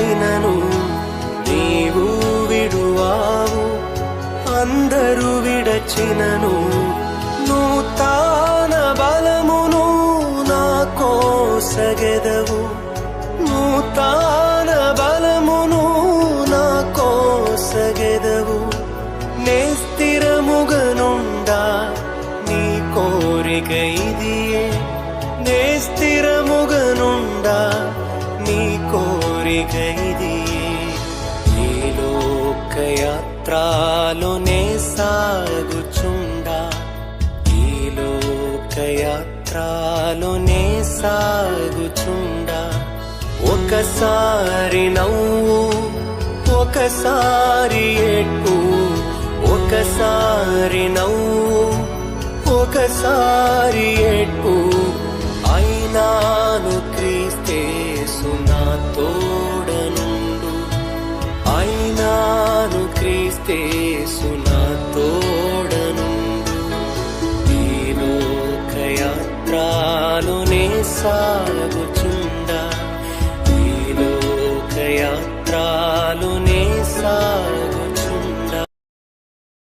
విడచినను నీవు విడువావు. అందరూ విడచినను నూతన బలమును నాకోసగెదవు. నూతన బలమును నాకోసగెదవు. నే స్థిరముగనుండా నీ కోరిక ఇదియే. నే స్థిరముగనుండా నీ కోరిక ఇదియే. ఈ లోకయాత్రలోనే సాగుచుండా, ఈ లోకయాత్రలోనే సాగుచుండా, ఒకసారి నవ్వు ఒకసారి ఏడ్పు, ఒకసారి నవ్వు ఒకసారి ఏడ్పు. అయినాను క్రీస్తేసు నా తోడనుండు. అయినాను క్రీస్తేసు నా తోడనుండు. ఈ లోకయాత్రలోనే సాగుచుండా, ఈ లోకయాత్ర